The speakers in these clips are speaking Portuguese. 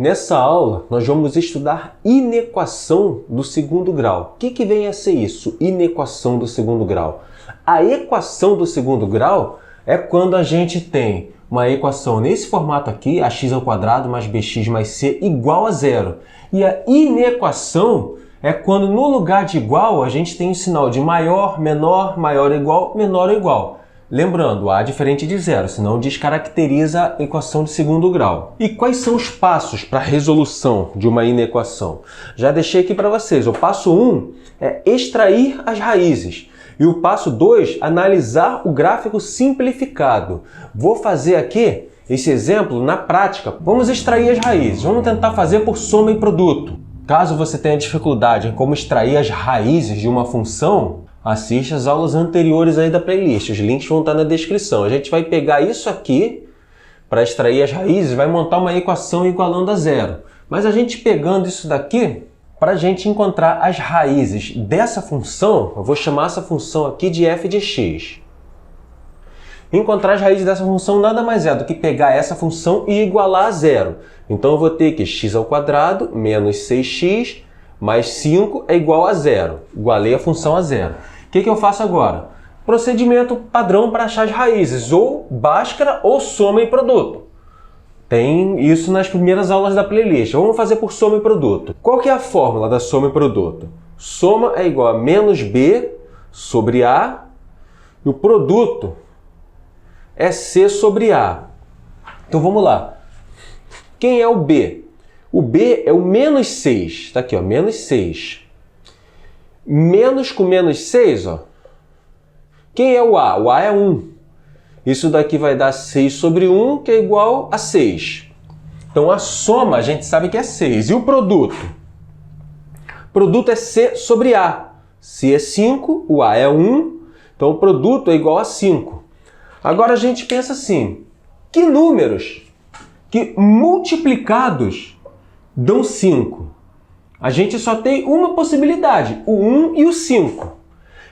Nessa aula, nós vamos estudar inequação do segundo grau. O que vem a ser isso? Inequação do segundo grau. A equação do segundo grau é quando a gente tem uma equação nesse formato aqui, ax² mais bx mais c igual a zero. E a inequação é quando no lugar de igual a gente tem o sinal de maior, menor, maior ou igual, menor ou igual. Lembrando, A diferente de zero, senão descaracteriza a equação de segundo grau. E quais são os passos para a resolução de uma inequação? Já deixei aqui para vocês. O passo 1 é extrair as raízes. E o passo 2, analisar o gráfico simplificado. Vou fazer aqui esse exemplo na prática. Vamos extrair as raízes. Vamos tentar fazer por soma e produto. Caso você tenha dificuldade em como extrair as raízes de uma função, assiste as aulas anteriores aí da playlist, os links vão estar na descrição. A gente vai pegar isso aqui para extrair as raízes, vai montar uma equação igualando a zero. Mas a gente pegando isso daqui, para a gente encontrar as raízes dessa função, eu vou chamar essa função aqui de f de x. Encontrar as raízes dessa função nada mais é do que pegar essa função e igualar a zero. Então eu vou ter que x² menos 6x mais 5 é igual a zero. Igualei a função a zero. O que eu faço agora? Procedimento padrão para achar as raízes, ou Bhaskara ou soma e produto. Tem isso nas primeiras aulas da playlist. Vamos fazer por soma e produto. Qual que é a fórmula da soma e produto? Soma é igual a menos b sobre a, e o produto é c sobre a. Então vamos lá. Quem é o b? O b é o menos 6. Está aqui, ó, menos 6. Menos com menos 6, ó. Quem é o a? O a é 1. Isso daqui vai dar 6 sobre 1, que é igual a 6. Então a soma a gente sabe que é 6. E o produto? O produto é c sobre a. C é 5, o a é 1, então o produto é igual a 5. Agora a gente pensa assim, que números que multiplicados dão 5? A gente só tem uma possibilidade, o 1 e o 5.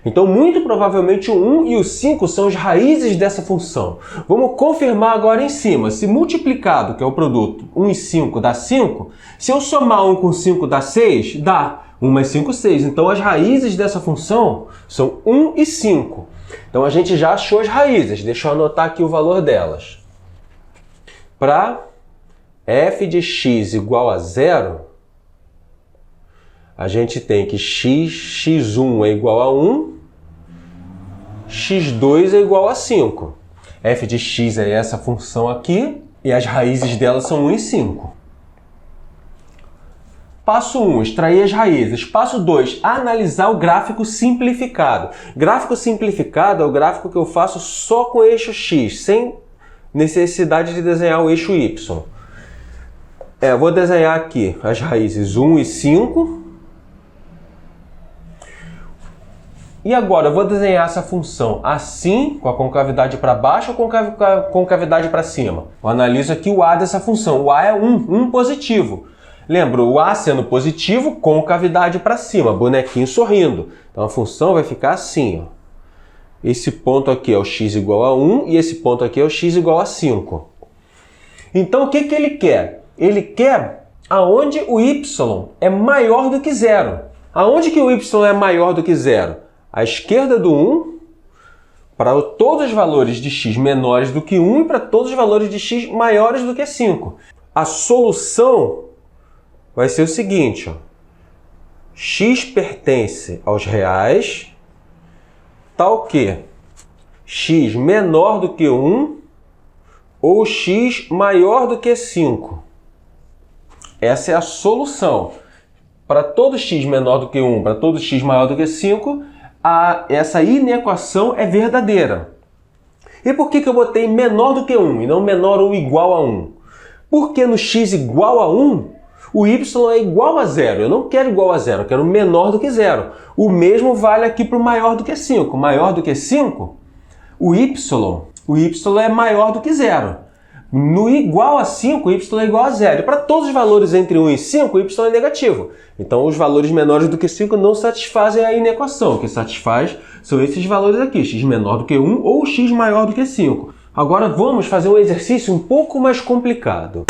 Então, muito provavelmente, o 1 e o 5 são as raízes dessa função. Vamos confirmar agora em cima. Se multiplicado, que é o produto, 1 e 5 dá 5, se eu somar 1 com 5 dá 6, dá 1 mais 5, 6. Então, as raízes dessa função são 1 e 5. Então, a gente já achou as raízes. Deixa eu anotar aqui o valor delas. Para f de x igual a zero, a gente tem que x1 é igual a 1, x2 é igual a 5. F de x é essa função aqui, e as raízes dela são 1 e 5. Passo 1, extrair as raízes. Passo 2, analisar o gráfico simplificado. Gráfico simplificado é o gráfico que eu faço só com o eixo x, sem necessidade de desenhar o eixo y. Eu vou desenhar aqui as raízes 1 e 5. E agora eu vou desenhar essa função assim, com a concavidade para baixo ou com a concavidade para cima? Eu analiso aqui o a dessa função. O a é 1 positivo. Lembra, o a sendo positivo, concavidade para cima, bonequinho sorrindo. Então a função vai ficar assim, ó. Esse ponto aqui é o x igual a 1 e esse ponto aqui é o x igual a 5. Então o que ele quer? Ele quer aonde o y é maior do que zero. Aonde que o y é maior do que zero? À esquerda do 1, para todos os valores de x menores do que 1 e para todos os valores de x maiores do que 5. A solução vai ser o seguinte, ó. X pertence aos reais, tal que x menor do que 1 ou x maior do que 5. Essa é a solução. Para todo x menor do que 1, para todo x maior do que 5, essa inequação é verdadeira. E por que eu botei menor do que 1 e não menor ou igual a 1? Porque no x igual a 1, o y é igual a zero. Eu não quero igual a zero, eu quero menor do que zero. O mesmo vale aqui para o maior do que 5. Maior do que 5, o y é maior do que zero. No igual a 5, y é igual a zero. E para todos os valores entre 1 e 5, o y é negativo. Então, os valores menores do que 5 não satisfazem a inequação. O que satisfaz são esses valores aqui, x menor do que 1 ou x maior do que 5. Agora, vamos fazer um exercício um pouco mais complicado.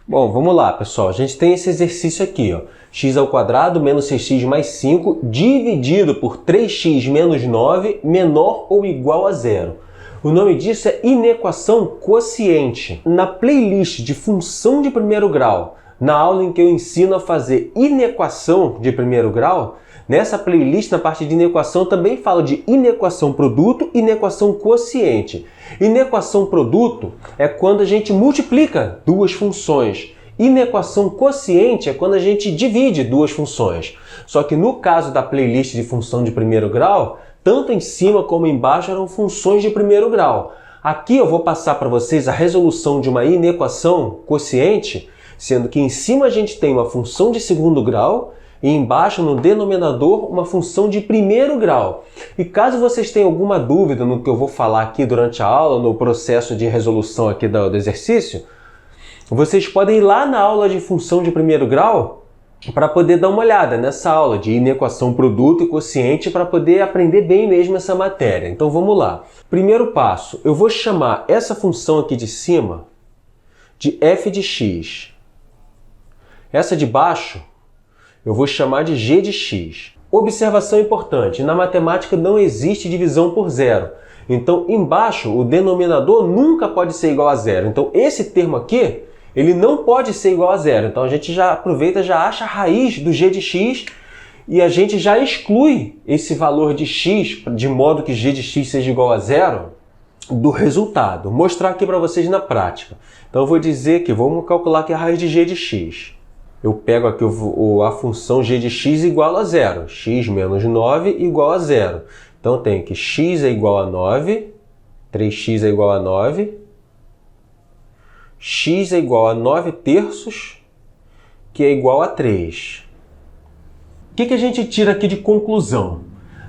Bom, vamos lá, pessoal. A gente tem esse exercício aqui, ó. X ao quadrado menos 6x mais 5 dividido por 3x menos 9 menor ou igual a zero. O nome disso é inequação quociente. Na playlist de função de primeiro grau, na aula em que eu ensino a fazer inequação de primeiro grau, nessa playlist, na parte de inequação, também falo de inequação produto e inequação quociente. Inequação produto é quando a gente multiplica duas funções. Inequação quociente é quando a gente divide duas funções. Só que no caso da playlist de função de primeiro grau, tanto em cima como embaixo eram funções de primeiro grau. Aqui eu vou passar para vocês a resolução de uma inequação quociente, sendo que em cima a gente tem uma função de segundo grau e embaixo no denominador uma função de primeiro grau. E caso vocês tenham alguma dúvida no que eu vou falar aqui durante a aula, no processo de resolução aqui do exercício, vocês podem ir lá na aula de função de primeiro grau para poder dar uma olhada nessa aula de inequação produto e quociente para poder aprender bem mesmo essa matéria. Então vamos lá. Primeiro passo, eu vou chamar essa função aqui de cima de f de x. Essa de baixo eu vou chamar de g de x. Observação importante, na matemática não existe divisão por zero. Então, embaixo, o denominador nunca pode ser igual a zero. Então, esse termo aqui, ele não pode ser igual a zero. Então, a gente já aproveita, já acha a raiz do g de x e a gente já exclui esse valor de x, de modo que g de x seja igual a zero, do resultado. Vou mostrar aqui para vocês na prática. Então, eu vou dizer que vamos calcular aqui a raiz de g de x. Eu pego aqui a função g de x igual a zero. X menos 9 igual a zero. Então, eu tenho que x é igual a 9, 3x é igual a 9, x é igual a 9 terços, que é igual a 3. O que a gente tira aqui de conclusão?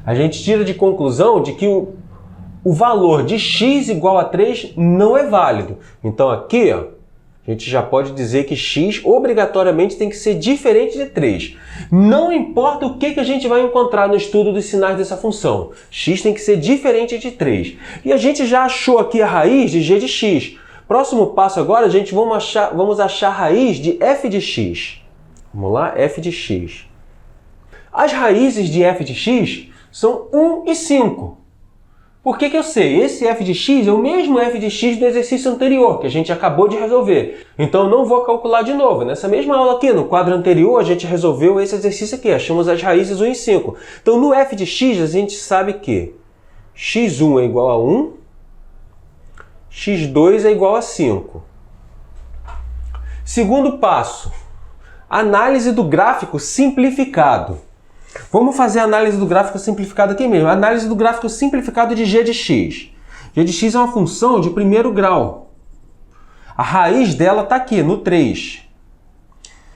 A gente tira de conclusão de que o valor de x igual a 3 não é válido. Então, aqui, ó, a gente já pode dizer que x obrigatoriamente tem que ser diferente de 3. Não importa o que a gente vai encontrar no estudo dos sinais dessa função. X tem que ser diferente de 3. E a gente já achou aqui a raiz de g de x. Próximo passo agora, a gente vamos achar a raiz de f de x. Vamos lá, f de x. As raízes de f de x são 1 e 5. Por que eu sei? Esse f de x é o mesmo f de x do exercício anterior, que a gente acabou de resolver. Então, eu não vou calcular de novo. Nessa mesma aula aqui, no quadro anterior, a gente resolveu esse exercício aqui. Achamos as raízes 1 e 5. Então, no f de x, a gente sabe que x1 é igual a 1, x2 é igual a 5. Segundo passo, análise do gráfico simplificado. Vamos fazer a análise do gráfico simplificado aqui mesmo. A análise do gráfico simplificado de g de x. G de x é uma função de primeiro grau. A raiz dela está aqui, no 3.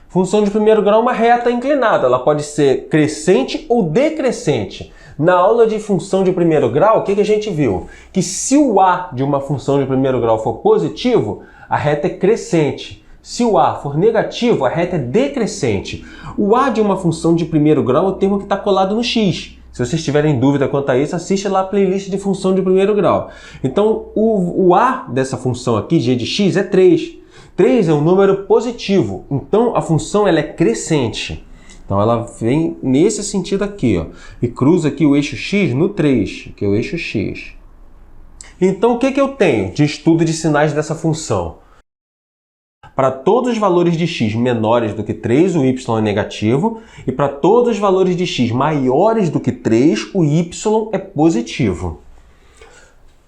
Função de primeiro grau é uma reta inclinada. Ela pode ser crescente ou decrescente. Na aula de função de primeiro grau, o que a gente viu? Que se o a de uma função de primeiro grau for positivo, a reta é crescente. Se o a for negativo, a reta é decrescente. O a de uma função de primeiro grau é o termo que está colado no x. Se vocês tiverem dúvida quanto a isso, assista lá a playlist de função de primeiro grau. Então, o a dessa função aqui, g de x, é 3. 3 é um número positivo, então a função ela é crescente. Então, ela vem nesse sentido aqui, ó, e cruza aqui o eixo x no 3, que é o eixo x. Então, o que eu tenho de estudo de sinais dessa função? Para todos os valores de x menores do que 3, o y é negativo. E para todos os valores de x maiores do que 3, o y é positivo.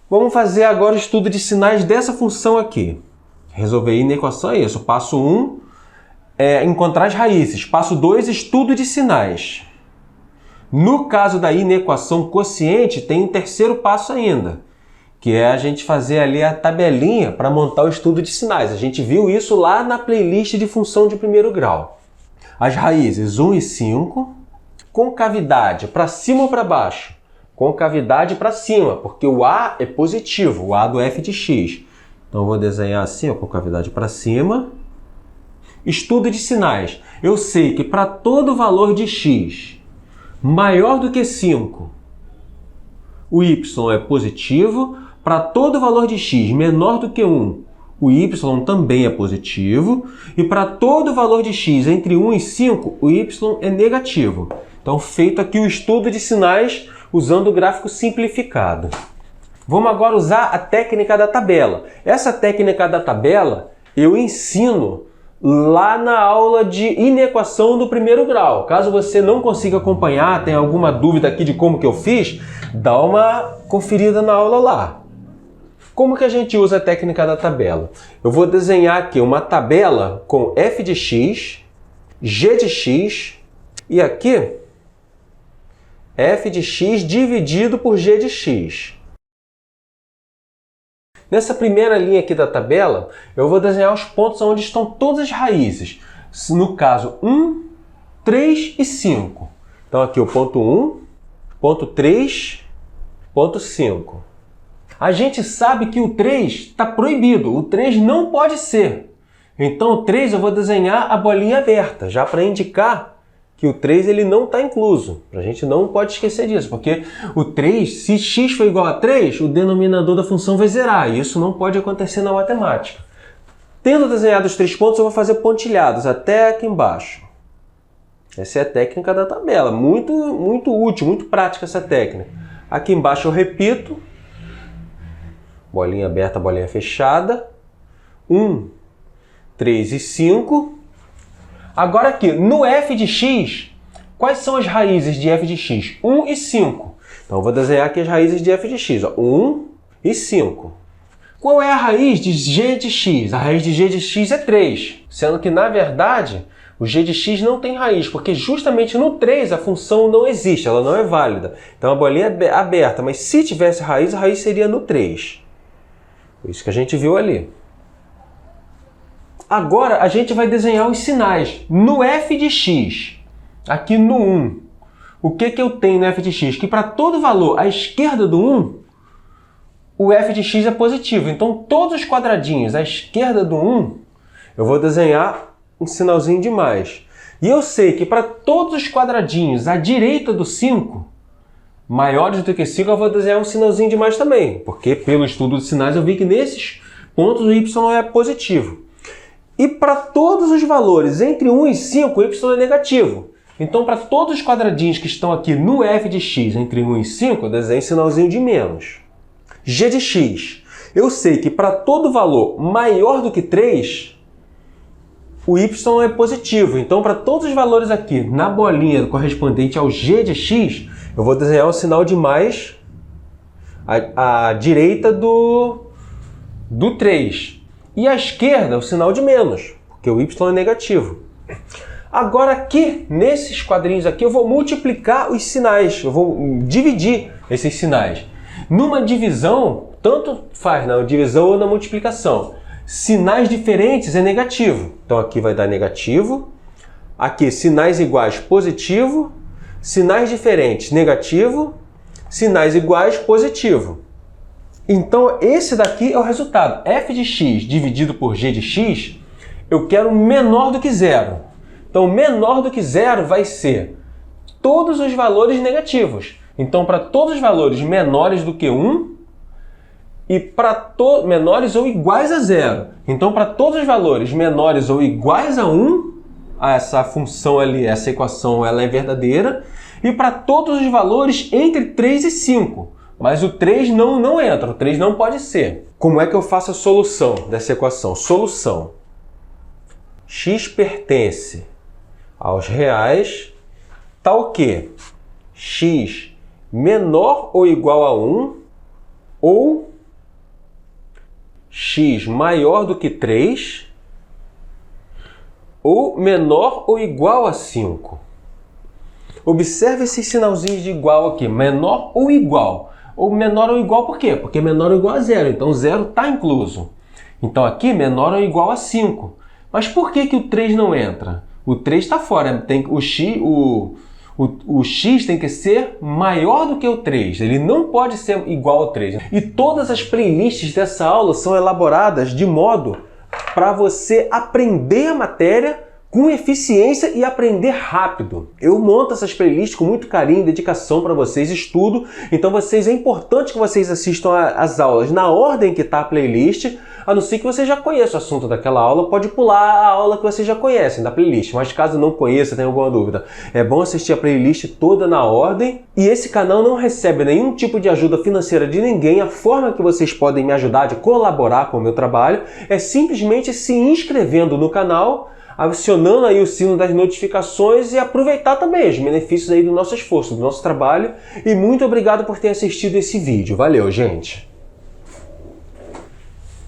Vamos fazer agora o estudo de sinais dessa função aqui. Resolver a inequação é isso. Passo 1 é encontrar as raízes. Passo 2, estudo de sinais. No caso da inequação quociente, tem um terceiro passo ainda, que é a gente fazer ali a tabelinha para montar o estudo de sinais. A gente viu isso lá na playlist de função de primeiro grau. As raízes 1 e 5, concavidade para cima ou para baixo? Concavidade para cima, porque o a é positivo, o a do f de x. Então, eu vou desenhar assim, ó, concavidade para cima. Estudo de sinais. Eu sei que para todo valor de x maior do que 5, o y é positivo. Para todo valor de x menor do que 1, o y também é positivo. E para todo valor de x entre 1 e 5, o y é negativo. Então, feito aqui o estudo de sinais usando o gráfico simplificado. Vamos agora usar a técnica da tabela. Essa técnica da tabela eu ensino lá na aula de inequação do primeiro grau. Caso você não consiga acompanhar, tenha alguma dúvida aqui de como que eu fiz, dá uma conferida na aula lá. Como que a gente usa a técnica da tabela? Eu vou desenhar aqui uma tabela com f de x, g de x e aqui f de x dividido por g de x. Nessa primeira linha aqui da tabela, eu vou desenhar os pontos onde estão todas as raízes. No caso, 1, 3 e 5. Então aqui o ponto 1, ponto 3, ponto 5. A gente sabe que o 3 está proibido, o 3 não pode ser. Então o 3 eu vou desenhar a bolinha aberta, já para indicar que o 3 ele não está incluso. A gente não pode esquecer disso, porque o 3, se x for igual a 3, o denominador da função vai zerar, e isso não pode acontecer na matemática. Tendo desenhado os 3 pontos, eu vou fazer pontilhados até aqui embaixo. Essa é a técnica da tabela, muito útil, muito prática essa técnica. Aqui embaixo eu repito, bolinha aberta, bolinha fechada, 1, 3 e 5. Agora aqui, no f de x, quais são as raízes de f de x? 1 e 5. Então eu vou desenhar aqui as raízes de f de x. 1 e 5. Qual é a raiz de g de x? A raiz de g de x é 3. Sendo que, na verdade, o g de x não tem raiz, porque justamente no 3 a função não existe, ela não é válida. Então a bolinha é aberta, mas se tivesse raiz, a raiz seria no 3. Foi isso que a gente viu ali. Agora a gente vai desenhar os sinais. No f de x, aqui no 1, o que eu tenho no f de x? Que para todo valor à esquerda do 1, o f de x é positivo. Então todos os quadradinhos à esquerda do 1, eu vou desenhar um sinalzinho de mais. E eu sei que para todos os quadradinhos à direita do 5, maiores do que 5, eu vou desenhar um sinalzinho de mais também. Porque pelo estudo de sinais eu vi que nesses pontos o y é positivo. E para todos os valores entre 1 e 5, o y é negativo. Então, para todos os quadradinhos que estão aqui no f de x entre 1 e 5, eu desenho um sinalzinho de menos. G de x. Eu sei que para todo valor maior do que 3, o y é positivo. Então, para todos os valores aqui na bolinha correspondente ao g de x, eu vou desenhar um sinal de mais à direita do 3. E à esquerda, o sinal de menos, porque o y é negativo. Agora aqui, nesses quadrinhos aqui, eu vou multiplicar os sinais. Eu vou dividir esses sinais. Numa divisão, tanto faz na divisão ou na multiplicação. Sinais diferentes é negativo. Então aqui vai dar negativo. Aqui, sinais iguais, positivo. Sinais diferentes, negativo. Sinais iguais, positivo. Então, esse daqui é o resultado. f de x dividido por g de x, eu quero menor do que zero. Então, menor do que zero vai ser todos os valores negativos. Então, para todos os valores menores do que 1 e para menores ou iguais a zero. Então, para todos os valores menores ou iguais a 1, essa função ali, essa equação, ela é verdadeira. E para todos os valores entre 3 e 5. Mas o 3 não entra, o 3 não pode ser. Como é que eu faço a solução dessa equação? Solução. X pertence aos reais, tal que x menor ou igual a 1 ou x maior do que 3 ou menor ou igual a 5. Observe esses sinalzinhos de igual aqui, menor ou igual. Ou menor ou igual por quê? Porque menor ou igual a zero, então zero está incluso. Então aqui menor ou igual a 5. Mas por que o 3 não entra? O 3 está fora, o x tem que ser maior do que o 3, ele não pode ser igual ao 3. E todas as playlists dessa aula são elaboradas de modo para você aprender a matéria com eficiência e aprender rápido. Eu monto essas playlists com muito carinho e dedicação para vocês, estudo, então é importante que vocês assistam as aulas na ordem que está a playlist, a não ser que você já conheça o assunto daquela aula, pode pular a aula que você já conhece da playlist, mas caso não conheça, tenha alguma dúvida, é bom assistir a playlist toda na ordem. E esse canal não recebe nenhum tipo de ajuda financeira de ninguém. A forma que vocês podem me ajudar de colaborar com o meu trabalho é simplesmente se inscrevendo no canal, acionando aí o sino das notificações e aproveitar também os benefícios aí do nosso esforço, do nosso trabalho. E muito obrigado por ter assistido esse vídeo. Valeu, gente!